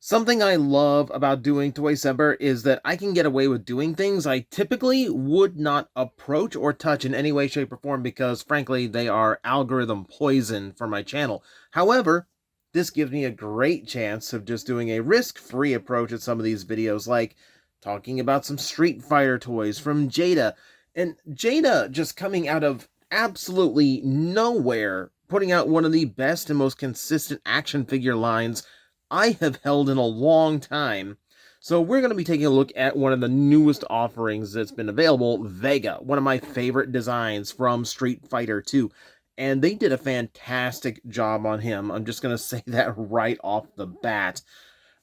Something I love about doing Toycember is that I can get away with doing things I typically would not approach or touch in any way, shape, or form because, frankly, they are algorithm poison for my channel. However, this gives me a great chance of just doing a risk-free approach at some of these videos, like talking about some Street Fighter toys from Jada. And Jada just coming out of absolutely nowhere, putting out one of the best and most consistent action figure lines I have held in a long time. So we're going to be taking a look at one of the newest offerings that's been available, Vega, one of my favorite designs from Street Fighter 2. And they did a fantastic job on him. I'm just going to say that right off the bat.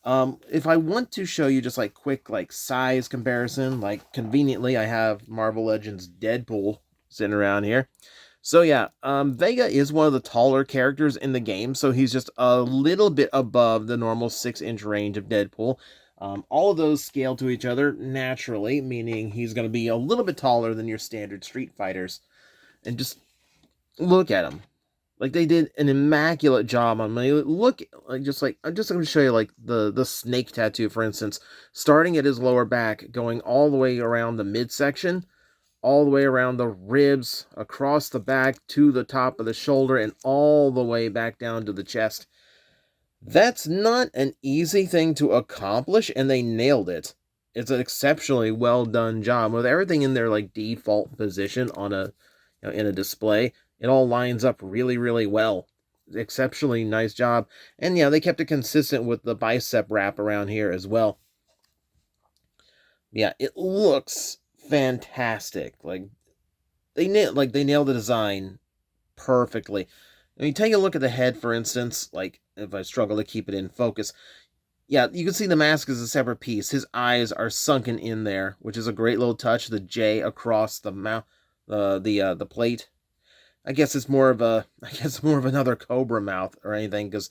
If I want to show you just like quick like size comparison, like conveniently I have Marvel Legends Deadpool sitting around here. So yeah, Vega is one of the taller characters in the game, so he's just a little bit above the normal 6-inch range of Deadpool. All of those scale to each other naturally, meaning he's going to be a little bit taller than your standard Street Fighters. And just look at him. Like, they did an immaculate job on me. Look, I'm just going to show you, like, the snake tattoo, for instance. Starting at his lower back, going all the way around the midsection, all the way around the ribs, across the back, to the top of the shoulder, and all the way back down to the chest. That's not an easy thing to accomplish, and they nailed it. It's an exceptionally well done job with everything in their like default position on a in a display. It all lines up really, really well. Exceptionally nice job. And yeah, they kept it consistent with the bicep wrap around here as well. Yeah, it looks fantastic. Like they nailed the design perfectly. I mean, take a look at the head, for instance. Like, if I struggle to keep it in focus, yeah, you can see the mask is a separate piece. His eyes are sunken in there, which is a great little touch. The J across the mouth, the plate. I guess it's more of another Cobra mouth or anything, because,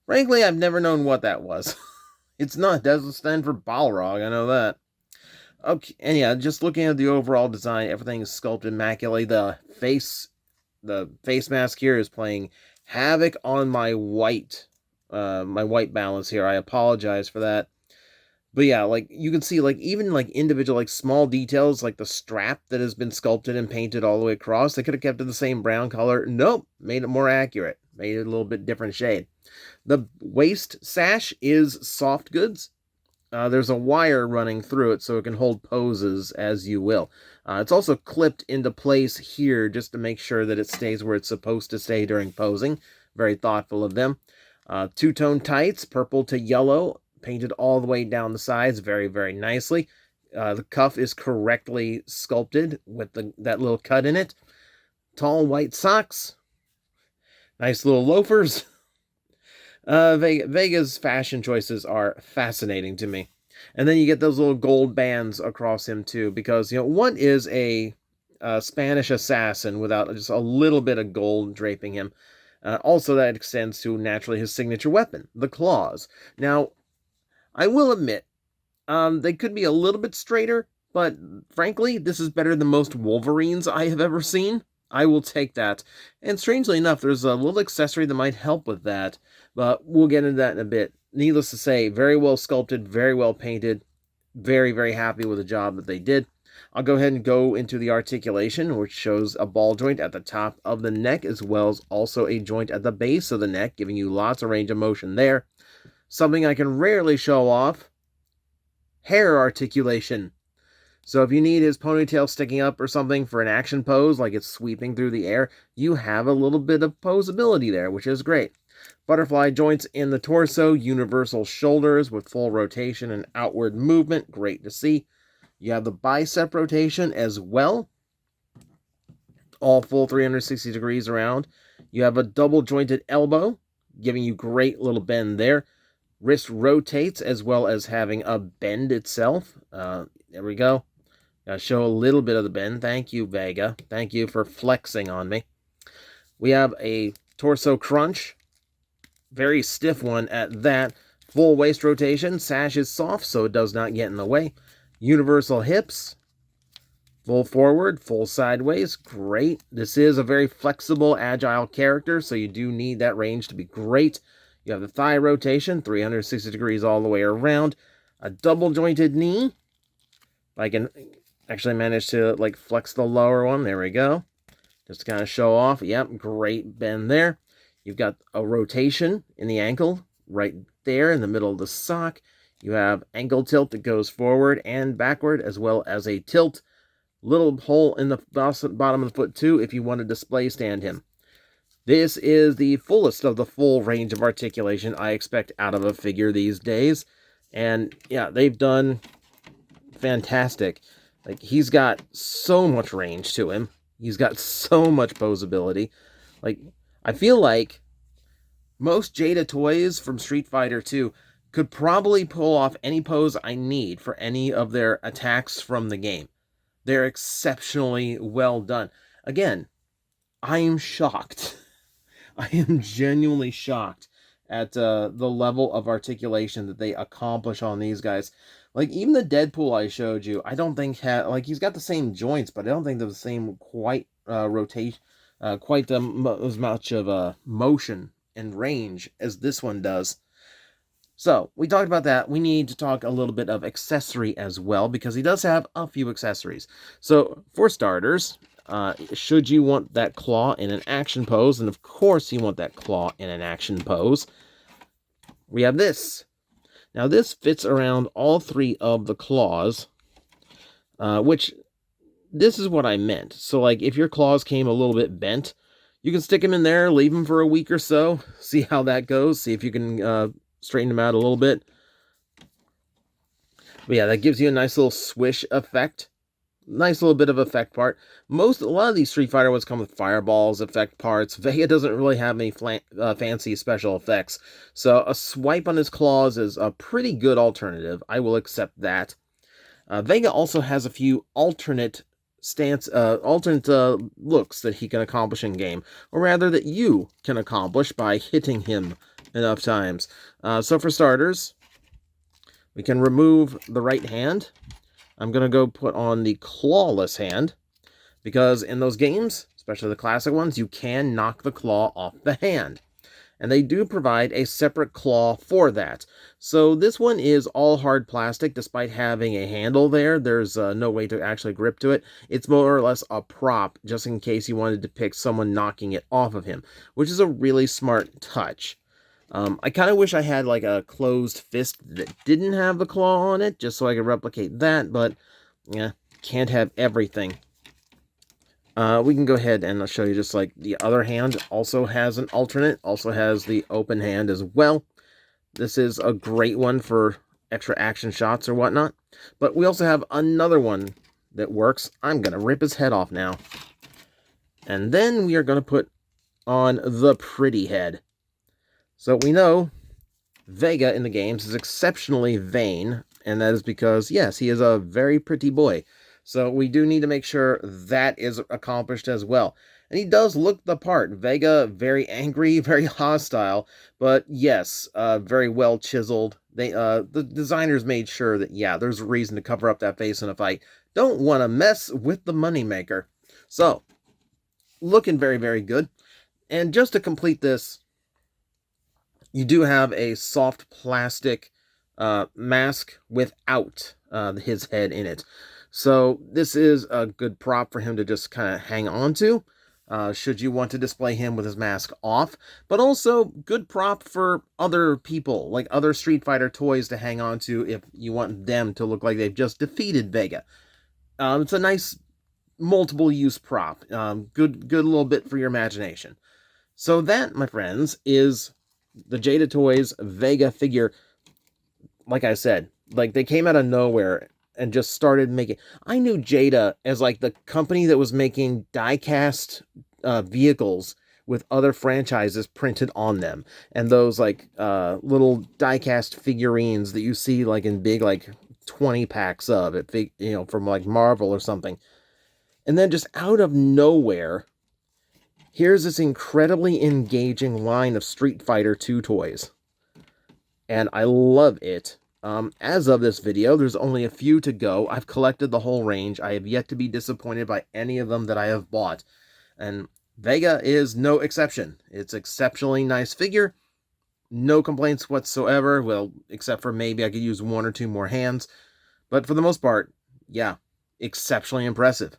frankly, I've never known what that was. It doesn't stand for Balrog, I know that. Okay, and yeah, just looking at the overall design, everything is sculpted immaculately. The face mask here is playing havoc on my white balance here. I apologize for that. But yeah, like, you can see, like, even, like, individual, like, small details, like the strap that has been sculpted and painted all the way across. They could have kept it the same brown color. Nope, made it more accurate. Made it a little bit different shade. The waist sash is soft goods. There's a wire running through it so it can hold poses as you will. It's also clipped into place here just to make sure that it stays where it's supposed to stay during posing. Very thoughtful of them. Two-tone tights, purple to yellow, painted all the way down the sides very, very nicely. The cuff is correctly sculpted with that little cut in it. Tall white socks. Nice little loafers. Vega's fashion choices are fascinating to me. And then you get those little gold bands across him too, because, one is a Spanish assassin without just a little bit of gold draping him. Also, that extends to, naturally, his signature weapon, the claws. Now, I will admit, they could be a little bit straighter, but frankly, this is better than most Wolverines I have ever seen. I will take that. And strangely enough, there's a little accessory that might help with that, but we'll get into that in a bit. Needless to say, very well sculpted, very well painted. Very, very happy with the job that they did. I'll go ahead and go into the articulation, which shows a ball joint at the top of the neck, as well as also a joint at the base of the neck, giving you lots of range of motion there. Something I can rarely show off, hair articulation. So if you need his ponytail sticking up or something for an action pose, like it's sweeping through the air, you have a little bit of posability there, which is great. Butterfly joints in the torso, universal shoulders with full rotation and outward movement, great to see. You have the bicep rotation as well, all full 360 degrees around. You have a double jointed elbow, giving you great little bend there. Wrist rotates as well as having a bend itself. There we go. Show a little bit of the bend. Thank you, Vega. Thank you for flexing on me. We have a torso crunch. Very stiff one at that. Full waist rotation. Sash is soft, so it does not get in the way. Universal hips. Full forward, full sideways. Great. This is a very flexible, agile character, so you do need that range to be great. You have the thigh rotation, 360 degrees all the way around. A double jointed knee. I can actually manage to like flex the lower one. There we go. Just to kind of show off. Yep, great bend there. You've got a rotation in the ankle right there in the middle of the sock. You have ankle tilt that goes forward and backward, as well as a tilt. Little hole in the bottom of the foot too if you want to display stand him. This is the fullest of the full range of articulation I expect out of a figure these days. And yeah, they've done fantastic. Like, he's got so much range to him. He's got so much posability. Like, I feel like most Jada toys from Street Fighter 2 could probably pull off any pose I need for any of their attacks from the game. They're exceptionally well done. Again, I am shocked. I am genuinely shocked at the level of articulation that they accomplish on these guys. Like, even the Deadpool I showed you, I don't think like, he's got the same joints, but I don't think they're the same quite rotation, quite as much of motion and range as this one does. So, we talked about that. We need to talk a little bit of accessory as well, because he does have a few accessories. So, for starters, should you want that claw in an action pose, and of course you want that claw in an action pose, we have this. Now, this fits around all three of the claws, which, this is what I meant. So, like, if your claws came a little bit bent, you can stick them in there, leave them for a week or so, see how that goes, see if you can straighten them out a little bit. But yeah, that gives you a nice little swish effect. Nice little bit of effect part. A lot of these Street Fighter ones come with fireballs, effect parts. Vega doesn't really have any fancy special effects. So a swipe on his claws is a pretty good alternative. I will accept that. Vega also has a few alternate looks that he can accomplish in game, or rather that you can accomplish by hitting him enough times. So for starters, we can remove the right hand. I'm going to go put on the clawless hand, because in those games, especially the classic ones, you can knock the claw off the hand. And they do provide a separate claw for that. So this one is all hard plastic, despite having a handle there. There's no way to actually grip to it. It's more or less a prop, just in case you wanted to depict someone knocking it off of him, which is a really smart touch. I kind of wish I had like a closed fist that didn't have the claw on it, just so I could replicate that, but yeah, can't have everything. We can go ahead and I'll show you just like the other hand also has an alternate, also has the open hand as well. This is a great one for extra action shots or whatnot, but we also have another one that works. I'm going to rip his head off now. And then we are going to put on the pretty head. So we know Vega in the games is exceptionally vain, and that is because, yes, he is a very pretty boy. So we do need to make sure that is accomplished as well. And he does look the part. Vega, very angry, very hostile, but yes, very well chiseled. The designers made sure that, yeah, there's a reason to cover up that face in a fight. Don't want to mess with the moneymaker. So, looking very, very good. And just to complete this, you do have a soft plastic mask without his head in it. So this is a good prop for him to just kind of hang on to, should you want to display him with his mask off. But also good prop for other people, like other Street Fighter toys to hang on to if you want them to look like they've just defeated Vega. It's a nice multiple use prop. Good little bit for your imagination. So that, my friends, is the Jada Toys Vega figure. Like I said, like they came out of nowhere and just started making. I knew Jada as like the company that was making die-cast vehicles with other franchises printed on them, and those like little die-cast figurines that you see like in big like 20 packs of it, you know, from like Marvel or something. And then just out of nowhere, here's this incredibly engaging line of Street Fighter 2 toys. And I love it. As of this video, there's only a few to go. I've collected the whole range. I have yet to be disappointed by any of them that I have bought. And Vega is no exception. It's an exceptionally nice figure. No complaints whatsoever. Well, except for maybe I could use 1 or 2 more hands. But for the most part, yeah, exceptionally impressive.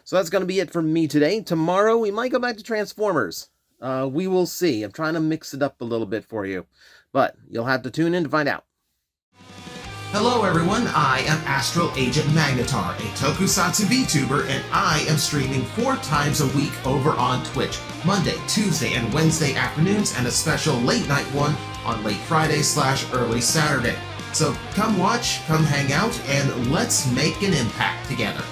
So that's going to be it from me today. Tomorrow, we might go back to Transformers. We will see. I'm trying to mix it up a little bit for you. But you'll have to tune in to find out. Hello everyone, I am Astral Agent Magnetar, a Tokusatsu VTuber, and I am streaming 4 times a week over on Twitch, Monday, Tuesday, and Wednesday afternoons, and a special late night one on late Friday/early Saturday. So come watch, come hang out, and let's make an impact together.